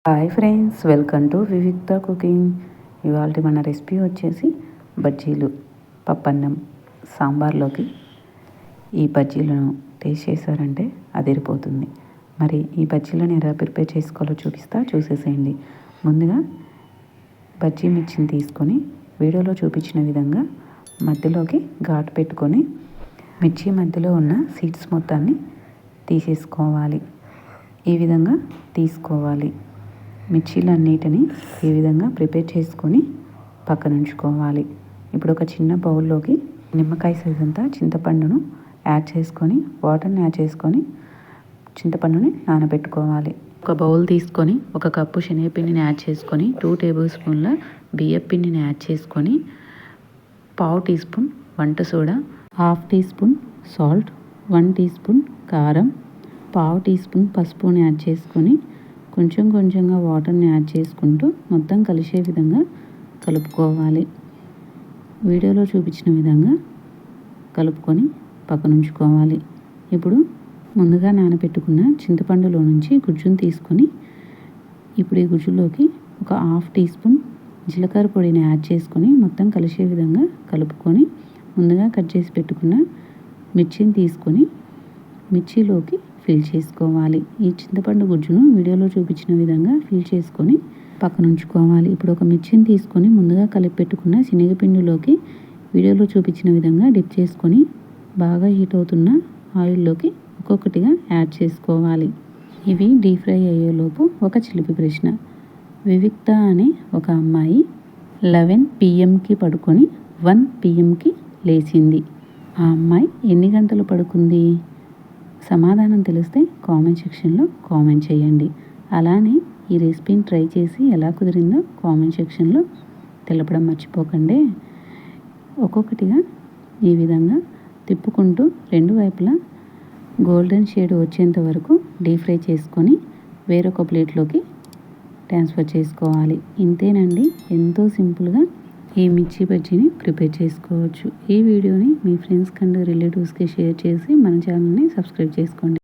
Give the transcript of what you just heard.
Hi friends, welcome to వివిక్త cooking. ఇవాళ మన రెసిపీ వచ్చేసి బజ్జీలు. పప్పన్నం సాంబార్లోకి ఈ బజ్జీలను టేస్ట్ చేశారంటే అదిరిపోతుంది. మరి ఈ బజ్జీలను ఎలా ప్రిపేర్ చేసుకోవాలో చూసేసేయండి. ముందుగా బజ్జీ మిర్చిని తీసుకొని వీడియోలో చూపించిన విధంగా మధ్యలోకి ఘాటు పెట్టుకొని మిర్చి మధ్యలో ఉన్న సీడ్స్ మొత్తాన్ని తీసేసుకోవాలి. ఈ విధంగా తీసుకోవాలి. మిర్చీలన్నిటిని ఈ విధంగా ప్రిపేర్ చేసుకొని పక్కన ఉంచుకోవాలి. ఇప్పుడు ఒక చిన్న బౌల్లోకి నిమ్మకాయ సైజ్ అంతా చింతపండును యాడ్ చేసుకొని వాటర్ని యాడ్ చేసుకొని చింతపండుని నానబెట్టుకోవాలి. ఒక బౌల్ తీసుకొని 1 కప్పు శనగపిండిని యాడ్ చేసుకొని 2 టేబుల్ స్పూన్ల బియ్యం పిండిని యాడ్ చేసుకొని 1/2 టీ స్పూన్ వంట soda, 1/2 teaspoon salt, 1 teaspoon కారం, 1/2 టీ స్పూన్ పసుపుని యాడ్ చేసుకొని కొంచెంగా వాటర్ని యాడ్ చేసుకుంటూ మొత్తం కలిసే విధంగా కలుపుకోవాలి. వీడియోలో చూపించిన విధంగా కలుపుకొని పక్కన ఉంచుకోవాలి. ఇప్పుడు ముందుగా నానబెట్టుకున్న చింతపండులో నుంచి గుజ్జును తీసుకొని ఇప్పుడు ఈ గుజ్జులోకి 1/2 టీ స్పూన్ జీలకర్ర పొడిని యాడ్ చేసుకొని మొత్తం కలిసే విధంగా కలుపుకొని ముందుగా కట్ చేసి పెట్టుకున్న మిర్చిని తీసుకొని మిర్చిలోకి ఫిల్ చేసుకోవాలి. ఈ చింతపండు గుజ్జును వీడియోలో చూపించిన విధంగా ఫిల్ చేసుకొని పక్కన ఉంచుకోవాలి. ఇప్పుడు ఒక మిర్చిని తీసుకొని ముందుగా కలిపి పెట్టుకున్న శనగపిండిలోకి వీడియోలో చూపించిన విధంగా డిప్ చేసుకొని బాగా హీట్ అవుతున్న ఆయిల్లోకి ఒక్కొక్కటిగా యాడ్ చేసుకోవాలి. ఇవి డీప్ ఫ్రై అయ్యేలోపు ఒక చిలిపి ప్రశ్న. వివిక్త అనే ఒక అమ్మాయి 11 PM పడుకొని 1 PM లేచింది. ఆ అమ్మాయి ఎన్ని గంటలు పడుకుంది? సమాధానం తెలిస్తే కామెంట్ సెక్షన్లో కామెంట్ చేయండి. అలానే ఈ రెసిపీని ట్రై చేసి ఎలా కుదిరిందో కామెంట్ సెక్షన్లో తెలపడం మర్చిపోకండి. ఒక్కొక్కటిగా ఈ విధంగా తిప్పుకుంటూ 2 వైపులా గోల్డెన్ షేడ్ వచ్చేంత వరకు డీప్ ఫ్రై చేసుకొని వేరొక ప్లేట్లోకి ట్రాన్స్ఫర్ చేసుకోవాలి. ఇంతేనండి, ఎంతో సింపుల్గా ఈ మిర్చి బజ్జీని ప్రిపేర్ చేసుకోవచ్చు. ఈ వీడియోని మీ ఫ్రెండ్స్ అండ్ రిలేటివ్స్కి షేర్ చేసి మన ఛానల్ని సబ్స్క్రైబ్ చేసుకోండి.